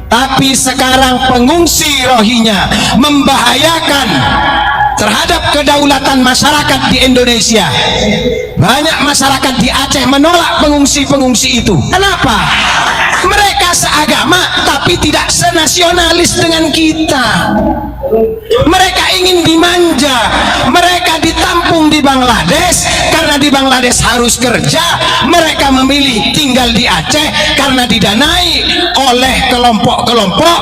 Tapi sekarang pengungsi Rohingya membahayakan terhadap kedaulatan masyarakat di Indonesia. Banyak masyarakat di Aceh menolak pengungsi-pengungsi itu. Kenapa? Mereka seagama tapi tidak senasionalis dengan kita. Mereka ingin dimanja. Mereka ditampung di Bangladesh karena di Bangladesh harus kerja. Mereka memilih tinggal di Aceh karena didanai oleh kelompok-kelompok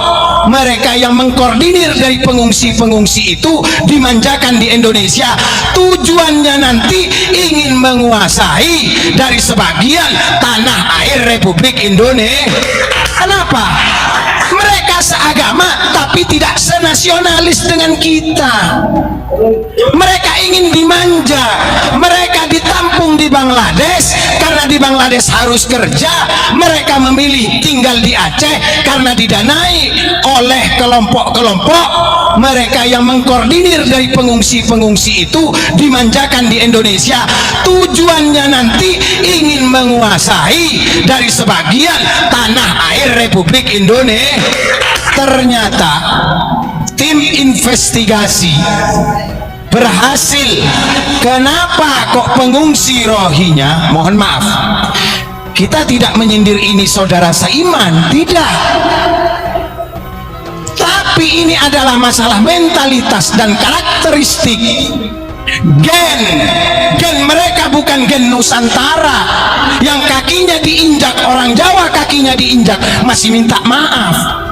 mereka yang mengkoordinir dari pengungsi-pengungsi itu, dimanjakan di Indonesia. Tujuannya nanti ingin menguasai dari sebagian tanah air Republik Indonesia. Kenapa? Mereka seagama tapi tidak senasionalis dengan kita. Mereka ingin dimanja. Mereka ditampung di Bangladesh karena di Bangladesh harus kerja. Mereka memilih tinggal di Aceh karena didanai oleh kelompok-kelompok mereka yang mengkoordinir dari pengungsi-pengungsi itu, dimanjakan di Indonesia. Tujuannya nanti ingin menguasai dari sebagian tanah air Republik Indonesia. Ternyata tim investigasi berhasil. Kenapa kok pengungsi Rohingya, mohon maaf, kita tidak menyindir ini saudara seiman, tidak, tapi ini adalah masalah mentalitas dan karakteristik. Gen mereka bukan gen Nusantara yang kakinya diinjak orang Jawa, kakinya diinjak masih minta maaf.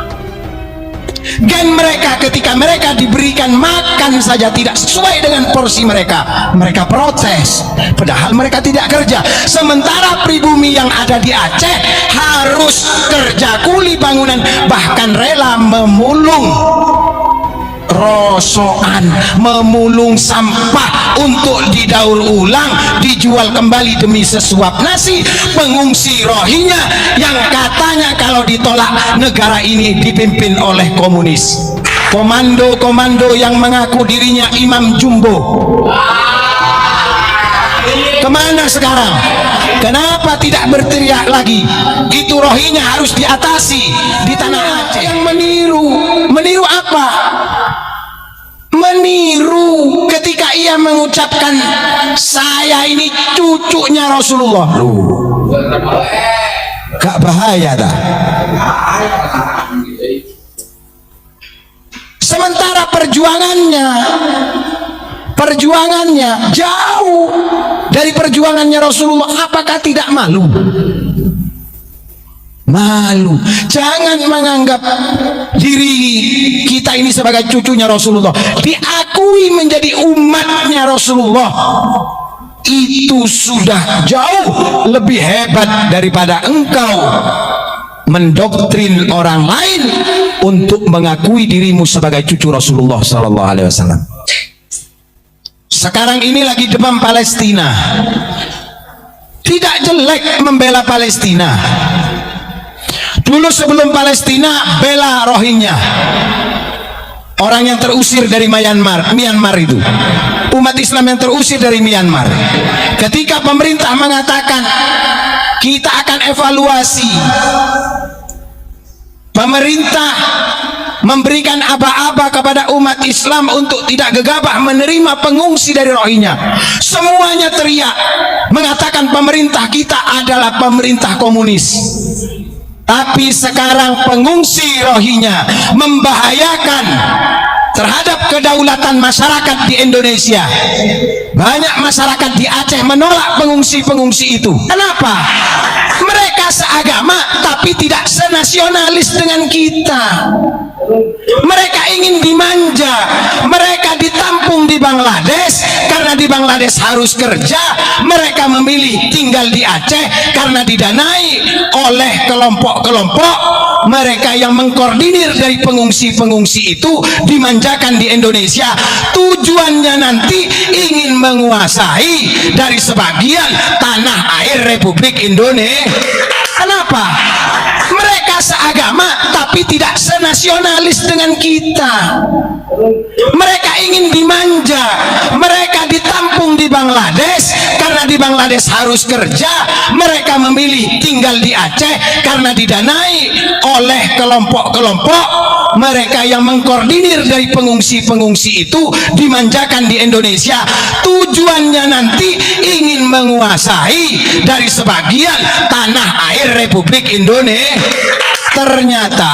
Gen mereka ketika mereka diberikan makan saja tidak sesuai dengan porsi mereka, mereka protes, padahal mereka tidak kerja. Sementara pribumi yang ada di Aceh harus kerja kuli bangunan, bahkan rela memulung rosokan, memulung sampah untuk didaur ulang, dijual kembali demi sesuap nasi. Pengungsi Rohingya yang katanya kalau ditolak negara ini dipimpin oleh komunis, komando-komando yang mengaku dirinya Imam Jumbo. Kemana sekarang? Kenapa tidak berteriak lagi? Itu Rohingya harus diatasi di tanah Aceh. Yang meniru apa? Meniru ketika ia mengucapkan saya ini cucunya Rasulullah. Gak bahaya dah? Sementara perjuangannya jauh dari perjuangannya Rasulullah. Apakah tidak malu? Malu. Jangan menganggap diri kita ini sebagai cucunya Rasulullah. Diakui menjadi umatnya Rasulullah. Itu sudah jauh lebih hebat daripada engkau mendoktrin orang lain untuk mengakui dirimu sebagai cucu Rasulullah sallallahu alaihi wasallam. Sekarang ini lagi demam Palestina. Tidak jelek membela Palestina. Dulu sebelum Palestina bela Rohingya, orang yang terusir dari Myanmar itu, umat Islam yang terusir dari Myanmar. Ketika pemerintah mengatakan kita akan evaluasi, pemerintah memberikan aba-aba kepada umat Islam untuk tidak gegabah menerima pengungsi dari Rohingya. Semuanya teriak mengatakan pemerintah kita adalah pemerintah komunis. Tapi sekarang pengungsi Rohingya membahayakan terhadap kedaulatan masyarakat di Indonesia. Banyak masyarakat di Aceh menolak pengungsi-pengungsi itu. Kenapa? Mereka seagama tapi tidak senasionalis dengan kita. Mereka ingin dimanja. Mereka ditampung di Bangladesh karena di Bangladesh harus kerja. Mereka memilih tinggal di Aceh karena didanai oleh kelompok-kelompok mereka yang mengkoordinir dari pengungsi-pengungsi itu, dimanjakan di Indonesia. Tujuannya nanti ingin menguasai dari sebagian tanah air Republik Indonesia. Kenapa? Mereka seagama tapi tidak senasional nasionalis dengan kita. Mereka ingin dimanja, mereka ditampung di Bangladesh karena di Bangladesh harus kerja. Mereka memilih tinggal di Aceh karena didanai oleh kelompok-kelompok mereka yang mengkoordinir dari pengungsi-pengungsi itu, dimanjakan di Indonesia. Tujuannya nanti ingin menguasai dari sebagian tanah air Republik Indonesia. Ternyata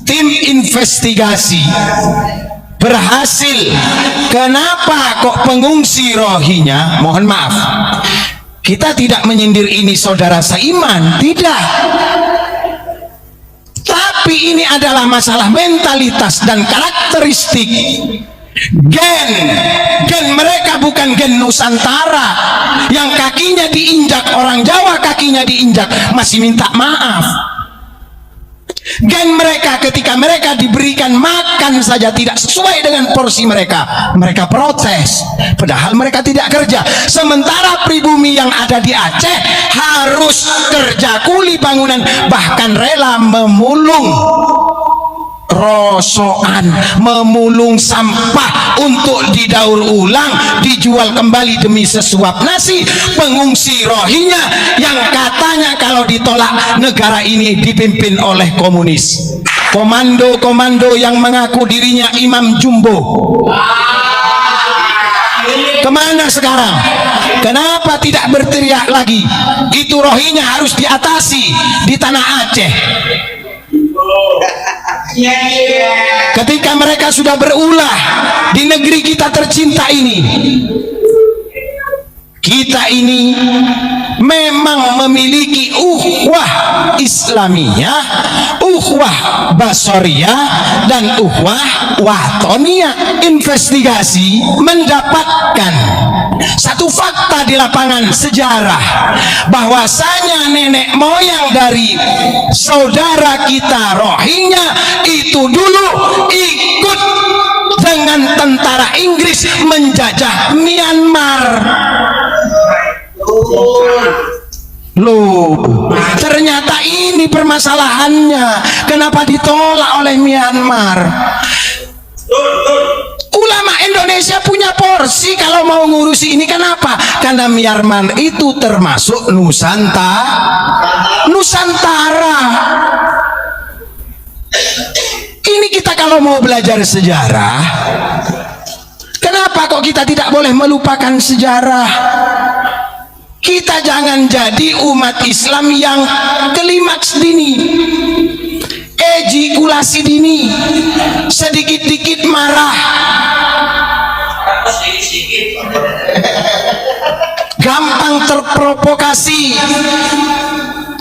tim investigasi berhasil. Kenapa kok pengungsi Rohingya, mohon maaf, kita tidak menyindir ini saudara seiman, tidak, tapi ini adalah masalah mentalitas dan karakteristik. Gen mereka bukan gen Nusantara yang kakinya diinjak orang Jawa, kakinya diinjak masih minta maaf. Gen mereka ketika mereka diberikan makan saja tidak sesuai dengan porsi mereka, mereka protes, padahal mereka tidak kerja. Sementara pribumi yang ada di Aceh harus kerja kuli bangunan, bahkan rela memulung rosokan, memulung sampah untuk didaur ulang, dijual kembali demi sesuap nasi. Pengungsi Rohingya yang katanya kalau ditolak negara ini dipimpin oleh komunis, komando-komando yang mengaku dirinya Imam Jumbo. Kemana sekarang? Kenapa tidak berteriak lagi? Itu Rohingya harus diatasi di tanah Aceh. Ketika mereka sudah berulah di negeri kita tercinta ini, kita ini memang memiliki uhwah Islamiyah, uhwah Basoriyah, dan uhwah Watoniyah. Investigasi mendapatkan satu fakta di lapangan sejarah, bahwasanya nenek moyang dari saudara kita Rohingya itu dulu ikut dengan tentara Inggris menjajah Myanmar. Loh, ternyata ini permasalahannya. Kenapa ditolak oleh Myanmar? Ulama Indonesia punya porsi kalau mau ngurusi ini. Kenapa? Karena Myanmar itu termasuk Nusantara. Ini kita kalau mau belajar sejarah, kenapa kok kita tidak boleh melupakan sejarah? Kita jangan jadi umat Islam yang klimaks dini, ejakulasi dini, sedikit-dikit marah, gampang terprovokasi.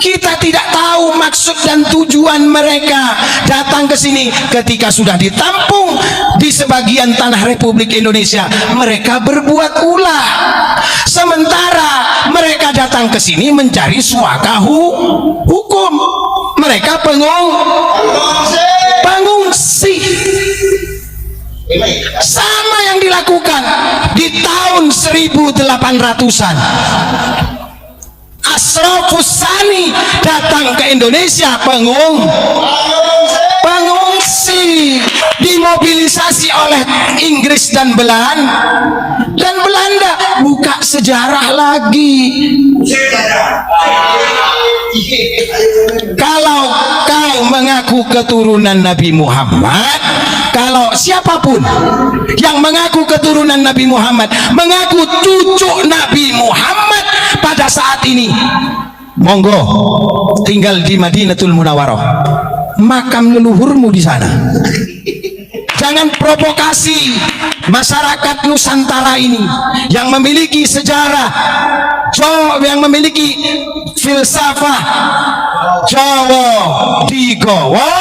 Kita tidak tahu maksud dan tujuan mereka datang ke sini. Ketika sudah ditampung di sebagian tanah Republik Indonesia, mereka berbuat ulah. Sementara mereka datang ke sini mencari suaka hukum. Mereka pengungsi. Sama yang dilakukan di tahun 1800-an. Asrafus Sani datang ke Indonesia, pengungsi, dimobilisasi oleh Inggris dan Belanda. Buka sejarah lagi. Kalau kau mengaku keturunan Nabi Muhammad, kalau siapapun yang mengaku keturunan Nabi Muhammad, mengaku cucu Nabi Muhammad pada saat ini, monggo tinggal di Madinatul Munawwarah, makam leluhurmu di sana. Jangan provokasi masyarakat Nusantara ini yang memiliki sejarah, yang memiliki filsafah. Jawa digowo,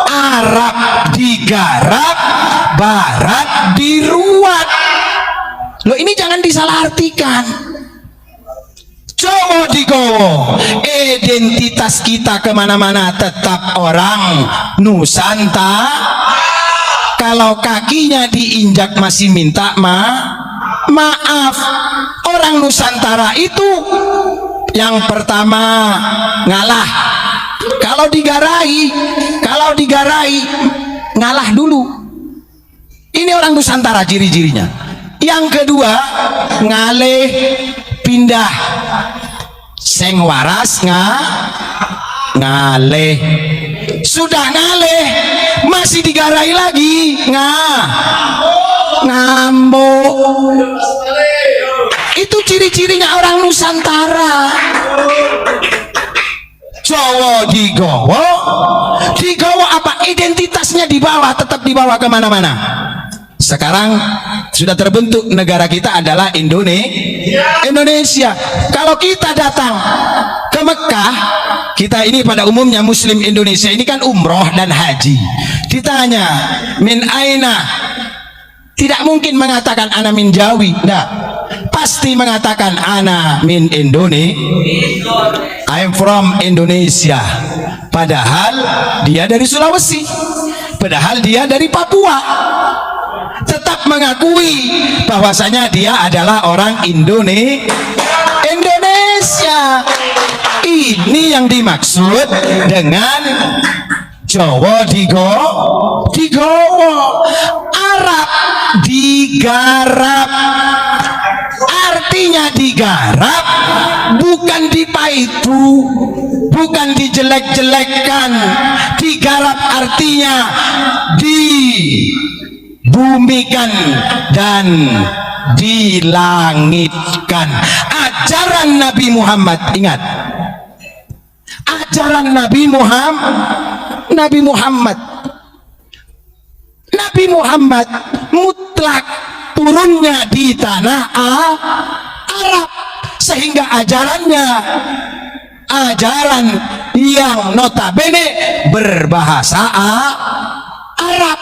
Arab digarap, Barat diruat. Loh, ini jangan disalahartikan. Jawa digowo, identitas kita kemana-mana tetap orang Nusantara. Kalau kakinya diinjak masih minta maaf. Orang Nusantara itu yang pertama ngalah kalau digarahi, kalau kalau digarai ngalah dulu. Ini orang Nusantara ciri-cirinya. Yang kedua, ngalih pindah. Seng waras ngalih. Sudah ngalih masih digarai lagi ngambuk. Itu ciri-cirinya orang Nusantara. Jawa digawa apa? Identitasnya dibawa, tetap dibawa kemana-mana. Sekarang sudah terbentuk negara kita adalah Indonesia. Kalau kita datang ke Mekah, kita ini pada umumnya Muslim Indonesia ini kan umroh dan haji. Ditanya min aina, tidak mungkin mengatakan ana min Jawi, enggak. Pasti mengatakan ana min Indonesia. I'm from Indonesia. Padahal dia dari Sulawesi. Padahal dia dari Papua. Tetap mengakui bahwasanya dia adalah orang Indonesia. Ini yang dimaksud dengan Jawa digowo, Arab digarap. Artinya digarap bukan dipaitu, bukan dijelek-jelekkan. Digarap artinya dibumikan dan dilangitkan. Ajaran Nabi Muhammad, ingat, ajaran Nabi Muhammad mutlak turunnya di tanah Arab, sehingga ajarannya ajaran yang notabene berbahasa Arab.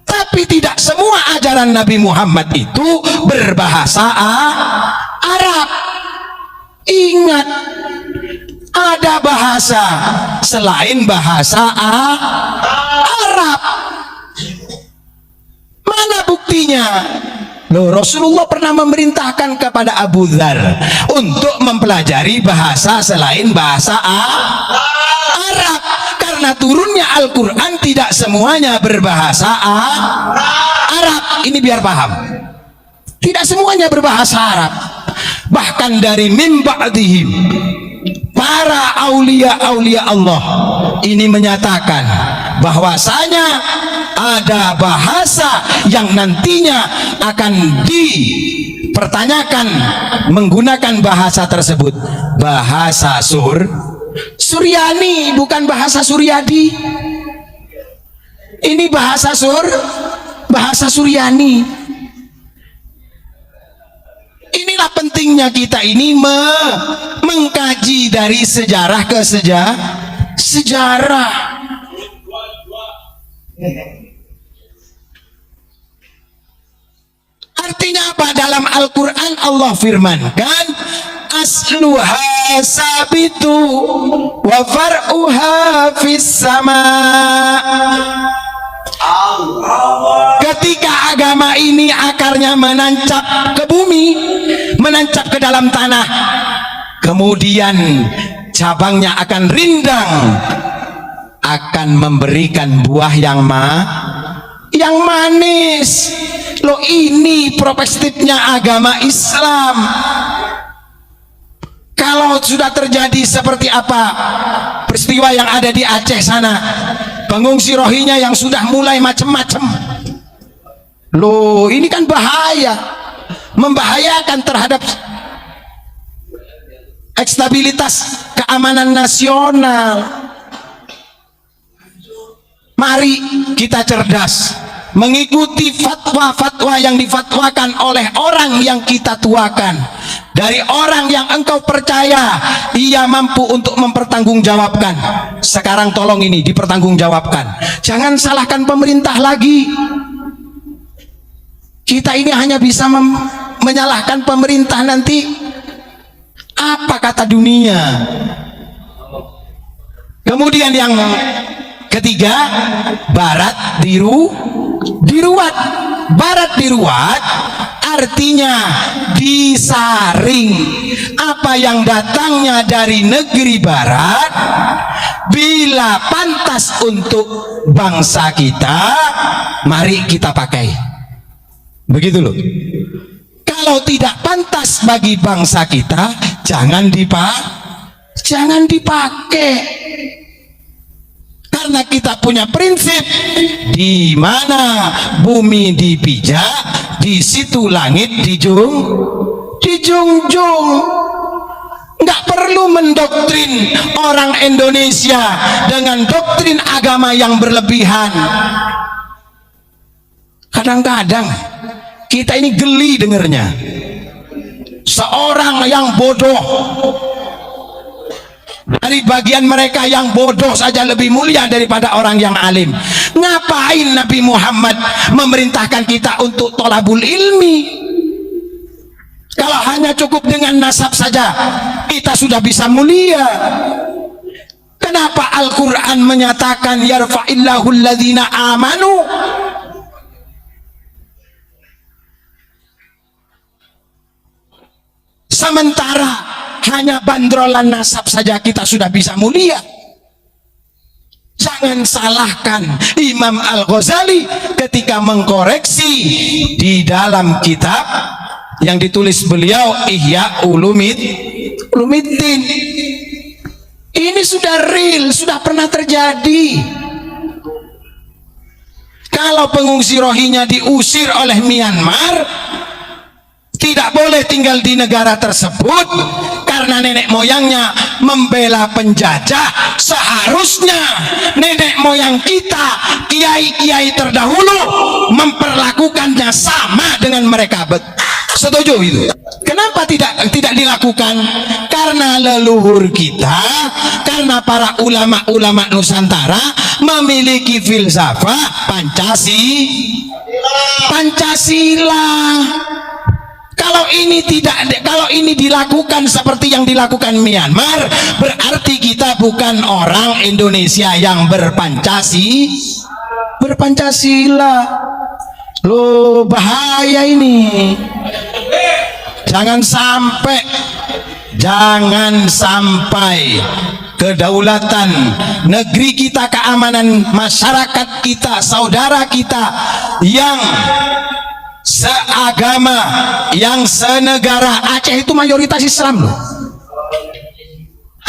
Tapi tidak semua ajaran Nabi Muhammad itu berbahasa Arab. Ingat, ada bahasa selain bahasa Arab. Mana buktinya? Loh, Rasulullah pernah memerintahkan kepada Abu Dzar untuk mempelajari bahasa selain bahasa Arab, karena turunnya Al-Quran tidak semuanya berbahasa Arab. Ini biar paham, tidak semuanya berbahasa Arab. Bahkan dari min ba'dihim, para aulia Allah ini menyatakan bahwasanya ada bahasa yang nantinya akan dipertanyakan menggunakan bahasa tersebut. Bahasa Suryani, bukan bahasa Suryadi. Ini bahasa Suryani. Inilah pentingnya kita ini mengkaji dari sejarah ke sejarah. Artinya apa? Dalam Al-Quran Allah firmankan, asluha sabitu wa far'uha fis sama. Ketika agama ini akarnya menancap ke bumi, menancap ke dalam tanah, kemudian cabangnya akan rindang, akan memberikan buah yang manis. Loh, ini perspektifnya agama Islam. Kalau sudah terjadi seperti apa peristiwa yang ada di Aceh sana, pengungsi Rohingya yang sudah mulai macam-macam, loh ini kan bahaya, membahayakan terhadap stabilitas keamanan nasional. Mari kita cerdas, mengikuti fatwa-fatwa yang difatwakan oleh orang yang kita tuakan, dari orang yang engkau percaya ia mampu untuk mempertanggungjawabkan. Sekarang tolong ini dipertanggungjawabkan, jangan salahkan pemerintah lagi. Kita ini hanya bisa menyalahkan pemerintah, nanti apa kata dunia. Kemudian yang ketiga, barat diruat. Barat diruat artinya disaring. Apa yang datangnya dari negeri barat bila pantas untuk bangsa kita, mari kita pakai. Begitu loh. Kalau tidak pantas bagi bangsa kita, jangan dipakai. Karena kita punya prinsip, di mana bumi dipijak, di situ langit dijunjung. Nggak perlu mendoktrin orang Indonesia dengan doktrin agama yang berlebihan. Kadang-kadang kita ini geli dengernya. Seorang yang bodoh, dari bagian mereka yang bodoh saja lebih mulia daripada orang yang alim. Ngapain Nabi Muhammad memerintahkan kita untuk tolabul ilmi? Kalau hanya cukup dengan nasab saja, kita sudah bisa mulia. Kenapa Al-Quran menyatakan yarfa'illahu alladhina amanu? Sementara hanya bandrolan nasab saja kita sudah bisa mulia. Jangan salahkan Imam Al-Ghazali ketika mengkoreksi di dalam kitab yang ditulis beliau, Ihya Ulumiddin. Ini sudah real, sudah pernah terjadi. Kalau pengungsi Rohingya diusir oleh Myanmar, tidak boleh tinggal di negara tersebut karena nenek moyangnya membela penjajah. Seharusnya nenek moyang kita, kiai-kiai terdahulu, memperlakukannya sama dengan mereka. Setuju itu? Kenapa tidak dilakukan? Karena leluhur kita, karena para ulama-ulama Nusantara memiliki filsafat Pancasila. Kalau ini dilakukan seperti yang dilakukan Myanmar, berarti kita bukan orang Indonesia yang berpancasila. Loh, bahaya ini. Jangan sampai kedaulatan negeri kita, keamanan masyarakat kita, saudara kita yang seagama, yang senegara. Aceh itu mayoritas Islam loh.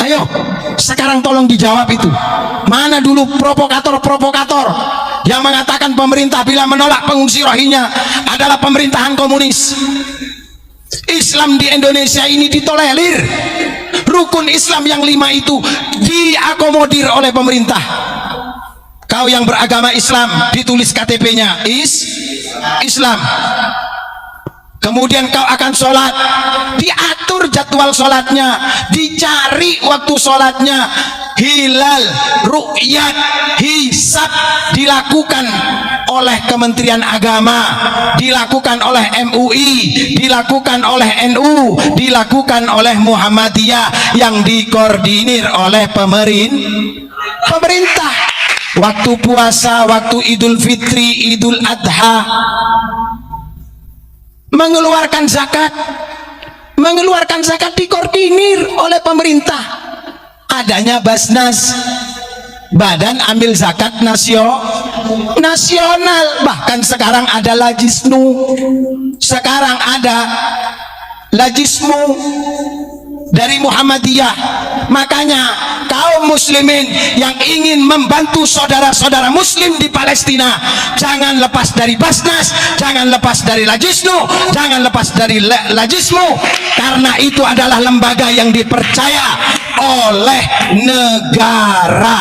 Ayo, sekarang tolong dijawab itu. Mana dulu provokator-provokator yang mengatakan pemerintah bila menolak pengungsi Rohingya adalah pemerintahan komunis. Islam di Indonesia ini ditolerir. Rukun Islam yang 5 itu diakomodir oleh pemerintah. Kau yang beragama Islam, ditulis KTP-nya Islam. Kemudian kau akan sholat, diatur jadwal sholatnya, dicari waktu sholatnya, hilal, ru'yat, hisab dilakukan oleh Kementerian Agama, dilakukan oleh MUI, dilakukan oleh NU, dilakukan oleh Muhammadiyah, yang dikoordinir oleh pemerintah. Waktu puasa, waktu Idul Fitri, Idul Adha, mengeluarkan zakat dikoordinir oleh pemerintah. Adanya Basnas, Badan Amil Zakat Nasional. Bahkan sekarang ada Lajisnu, sekarang ada Lajismu dari Muhammadiyah. Makanya kaum muslimin yang ingin membantu saudara-saudara muslim di Palestina, jangan lepas dari Basnas, jangan lepas dari Lajisnu, jangan lepas dari Lajismu, karena itu adalah lembaga yang dipercaya oleh negara.